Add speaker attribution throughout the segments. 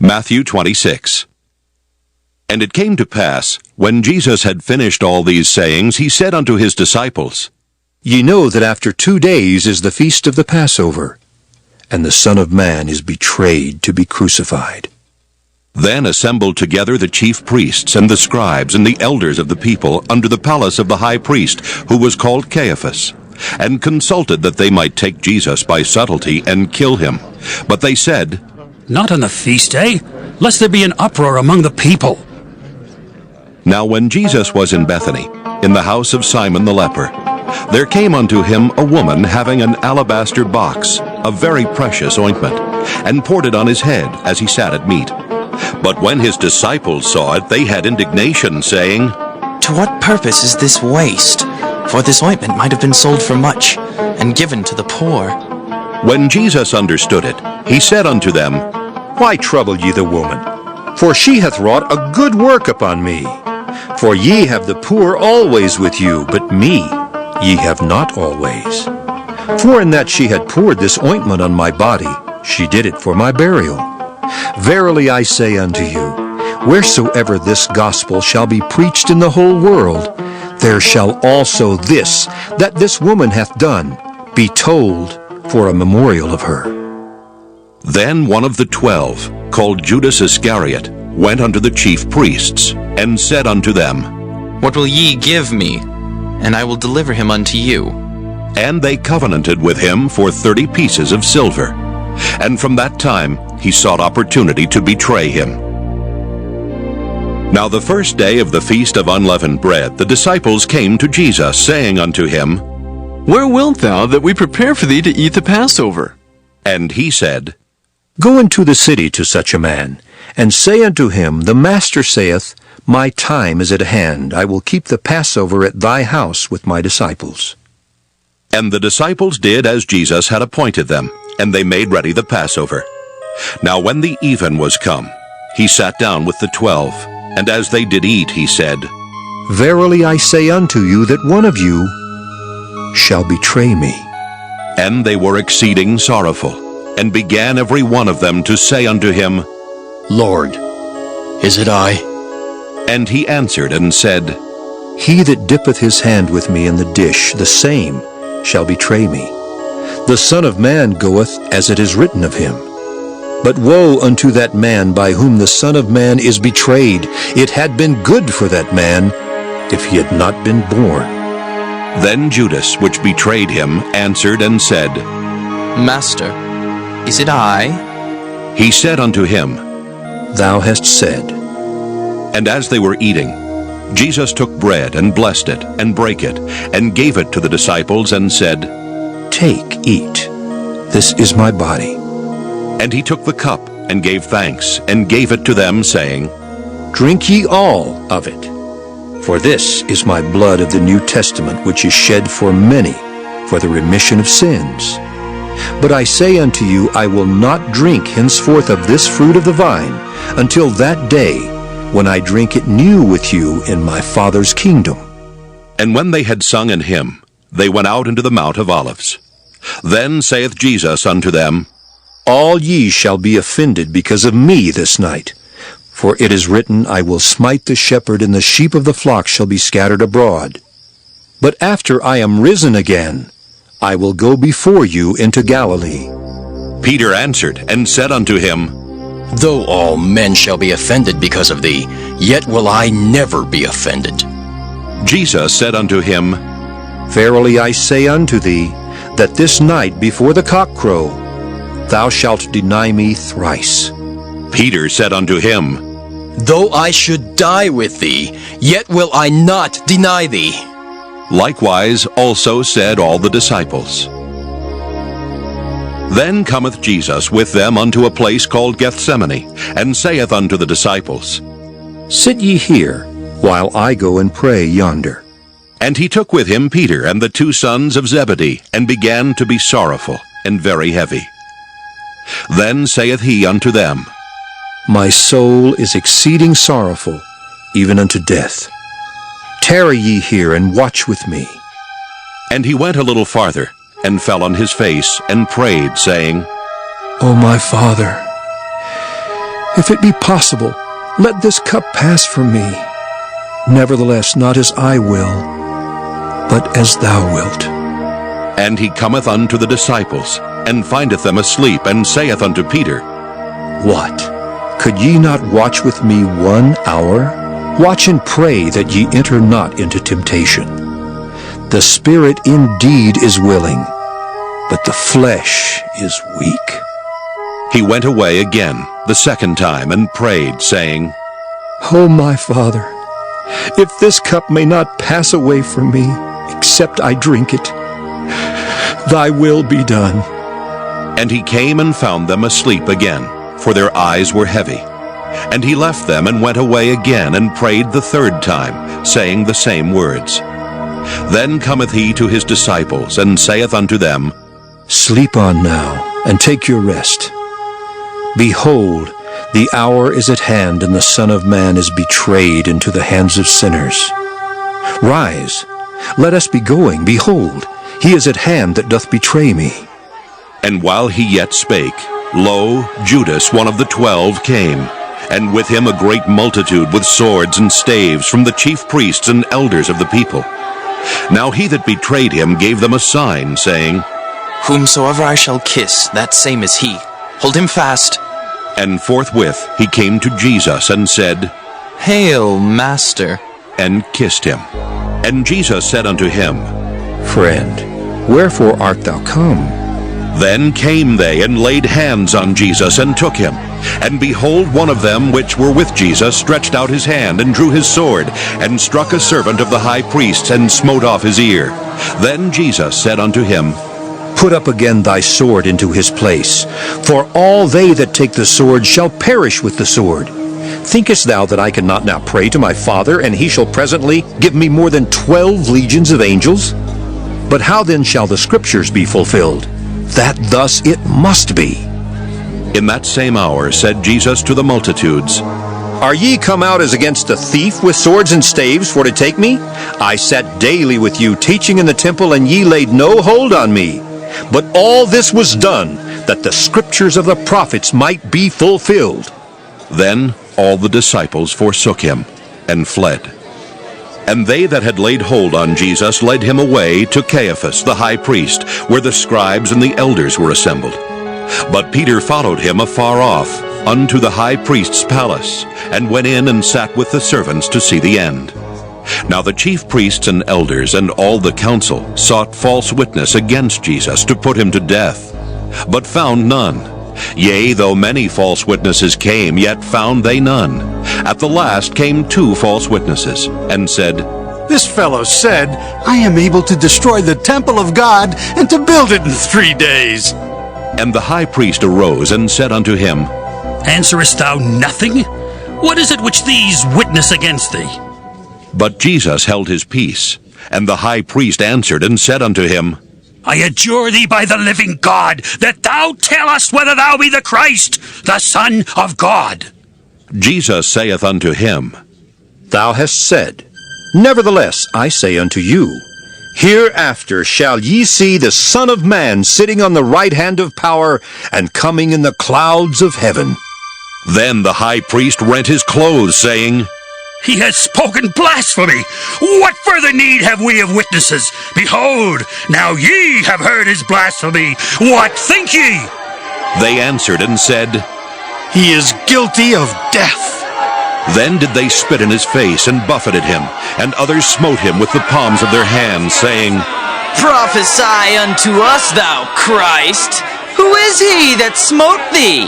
Speaker 1: Matthew 26. And it came to pass, when Jesus had finished all these sayings, he said unto his disciples,
Speaker 2: Ye know that after 2 days is the feast of the Passover, and the Son of Man is betrayed to be crucified.
Speaker 1: Then assembled together the chief priests and the scribes and the elders of the people unto the palace of the high priest, who was called Caiaphas, and consulted that they might take Jesus by subtlety and kill him. But they said,
Speaker 3: Not on the feast day, lest there be an uproar among the people.
Speaker 1: Now when Jesus was in Bethany, in the house of Simon the leper, there came unto him a woman having an alabaster box of very precious ointment, and poured it on his head as he sat at meat. But when his disciples saw it, they had indignation, saying,
Speaker 4: To what purpose is this waste? For this ointment might have been sold for much, and given to the poor.
Speaker 1: When Jesus understood it, he said unto them,
Speaker 2: Why trouble ye the woman? For she hath wrought a good work upon me. For ye have the poor always with you, but me ye have not always. For in that she had poured this ointment on my body, she did it for my burial. Verily I say unto you, wheresoever this gospel shall be preached in the whole world, there shall also this, that this woman hath done, be told for a memorial of her.
Speaker 1: Then one of the 12, called Judas Iscariot, went unto the chief priests, and said unto them,
Speaker 4: What will ye give me? And I will deliver him unto you.
Speaker 1: And they covenanted with him for 30 pieces of silver. And from that time he sought opportunity to betray him. Now the first day of the feast of unleavened bread, the disciples came to Jesus, saying unto him,
Speaker 5: Where wilt thou that we prepare for thee to eat the Passover?
Speaker 1: And he said,
Speaker 2: Go into the city to such a man, and say unto him, The Master saith, My time is at hand. I will keep the Passover at thy house with my disciples.
Speaker 1: And the disciples did as Jesus had appointed them, and they made ready the Passover. Now when the even was come, he sat down with the 12, and as they did eat, he said,
Speaker 2: Verily I say unto you that one of you shall betray me.
Speaker 1: And they were exceeding sorrowful, and began every one of them to say unto him,
Speaker 6: Lord, is it I?
Speaker 1: And he answered and said,
Speaker 2: He that dippeth his hand with me in the dish, the same shall betray me. The Son of Man goeth as it is written of him. But woe unto that man by whom the Son of Man is betrayed. It had been good for that man if he had not been born.
Speaker 1: Then Judas, which betrayed him, answered and said,
Speaker 4: Master, is it I?
Speaker 1: He said unto him,
Speaker 2: Thou hast said.
Speaker 1: And as they were eating, Jesus took bread and blessed it, and brake it, and gave it to the disciples, and said,
Speaker 2: Take, eat. This is my body.
Speaker 1: And he took the cup, and gave thanks, and gave it to them, saying,
Speaker 2: Drink ye all of it. For this is my blood of the New Testament, which is shed for many, for the remission of sins. But I say unto you, I will not drink henceforth of this fruit of the vine, until that day when I drink it new with you in my Father's kingdom.
Speaker 1: And when they had sung an hymn, they went out into the Mount of Olives. Then saith Jesus unto them,
Speaker 2: All ye shall be offended because of me this night. For it is written, I will smite the shepherd, and the sheep of the flock shall be scattered abroad. But after I am risen again, I will go before you into Galilee.
Speaker 1: Peter answered and said unto him,
Speaker 6: Though all men shall be offended because of thee, yet will I never be offended.
Speaker 1: Jesus said unto him,
Speaker 2: Verily I say unto thee, that this night before the cock crow, thou shalt deny me thrice.
Speaker 1: Peter said unto him,
Speaker 6: Though I should die with thee, yet will I not deny thee.
Speaker 1: Likewise also said all the disciples. Then cometh Jesus with them unto a place called Gethsemane, and saith unto the disciples,
Speaker 2: Sit ye here, while I go and pray yonder.
Speaker 1: And he took with him Peter and the 2 sons of Zebedee, and began to be sorrowful and very heavy. Then saith he unto them,
Speaker 2: My soul is exceeding sorrowful, even unto death. Tarry ye here, and watch with me.
Speaker 1: And he went a little farther, and fell on his face, and prayed, saying,
Speaker 2: O my Father, If it be possible, let this cup pass from me. Nevertheless, not as I will, but as thou wilt.
Speaker 1: And he cometh unto the disciples, and findeth them asleep, and saith unto Peter,
Speaker 2: What? Could ye not watch with me 1 hour? Watch and pray that ye enter not into temptation. The spirit indeed is willing, but the flesh is weak.
Speaker 1: He went away again the second time, and prayed, saying,
Speaker 2: O my Father, if this cup may not pass away from me, except I drink it, thy will be done.
Speaker 1: And he came and found them asleep again, for their eyes were heavy. And he left them, and went away again, and prayed the third time, saying the same words. Then cometh he to his disciples, and saith unto them,
Speaker 2: Sleep on now, and take your rest. Behold, the hour is at hand, and the Son of Man is betrayed into the hands of sinners. Rise, let us be going. Behold, he is at hand that doth betray me.
Speaker 1: And while he yet spake, lo, Judas, one of the 12, came, and with him a great multitude with swords and staves from the chief priests and elders of the people. Now he that betrayed him gave them a sign, saying,
Speaker 4: Whomsoever I shall kiss, that same is he. Hold him fast.
Speaker 1: And forthwith he came to Jesus, and said,
Speaker 4: Hail, Master.
Speaker 1: and kissed him. And Jesus said unto him,
Speaker 2: Friend, wherefore art thou come?
Speaker 1: Then came they, and laid hands on Jesus, and took him. And behold, one of them which were with Jesus stretched out his hand, and drew his sword, and struck a servant of the high priest, and smote off his ear. Then Jesus said unto him,
Speaker 2: Put up again thy sword into his place, for all they that take the sword shall perish with the sword. Thinkest thou that I cannot now pray to my Father, and he shall presently give me more than 12 legions of angels? But how then shall the Scriptures be fulfilled, that thus it must be?
Speaker 1: In that same hour said Jesus to the multitudes,
Speaker 2: Are ye come out as against a thief with swords and staves for to take me? I sat daily with you, teaching in the temple, and ye laid no hold on me. But all this was done, that the Scriptures of the prophets might be fulfilled.
Speaker 1: Then all the disciples forsook him, and fled. And they that had laid hold on Jesus led him away to Caiaphas the high priest, where the scribes and the elders were assembled. But Peter followed him afar off, unto the high priest's palace, and went in and sat with the servants to see the end. Now the chief priests and elders and all the council sought false witness against Jesus to put him to death, but found none. Yea, though many false witnesses came, yet found they none. At the last came 2 false witnesses, and said,
Speaker 7: This fellow said, I am able to destroy the temple of God and to build it in 3 days.
Speaker 1: And the high priest arose and said unto him,
Speaker 3: Answerest thou nothing? What is it which these witness against thee?
Speaker 1: But Jesus held his peace. And the high priest answered and said unto him,
Speaker 3: I adjure thee by the living God, that thou tell us whether thou be the Christ, the Son of God.
Speaker 1: Jesus saith unto him,
Speaker 2: Thou hast said, Nevertheless I say unto you, Hereafter shall ye see the Son of Man sitting on the right hand of power, and coming in the clouds of heaven.
Speaker 1: Then the high priest rent his clothes, saying,
Speaker 3: He has spoken blasphemy. What further need have we of witnesses? Behold, now ye have heard his blasphemy. What think ye?
Speaker 1: They answered and said,
Speaker 7: He is guilty of death.
Speaker 1: Then did they spit in his face, and buffeted him, and others smote him with the palms of their hands, saying,
Speaker 4: Prophesy unto us, thou Christ. Who is he that smote thee?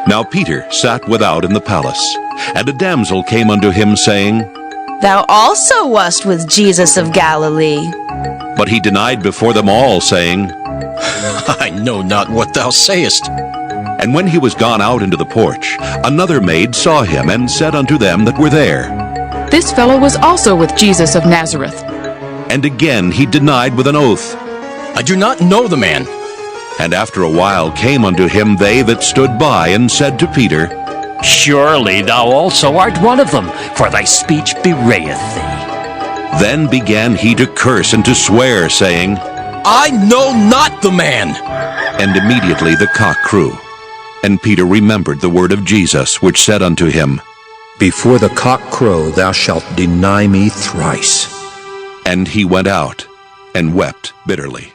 Speaker 1: Now Peter sat without in the palace, and a damsel came unto him, saying,
Speaker 8: Thou also wast with Jesus of Galilee.
Speaker 1: But he denied before them all, saying,
Speaker 6: I know not what thou sayest.
Speaker 1: And when he was gone out into the porch, another maid saw him, and said unto them that were there,
Speaker 9: This fellow was also with Jesus of Nazareth.
Speaker 1: And again he denied with an oath.
Speaker 6: I do not know the man.
Speaker 1: And after a while came unto him they that stood by, and said to Peter,
Speaker 10: Surely thou also art one of them, for thy speech bewrayeth thee.
Speaker 1: Then began he to curse and to swear, saying,
Speaker 6: I know not the man.
Speaker 1: And immediately the cock crew. And Peter remembered the word of Jesus, which said unto him,
Speaker 2: Before the cock crow, thou shalt deny me thrice.
Speaker 1: And he went out and wept bitterly.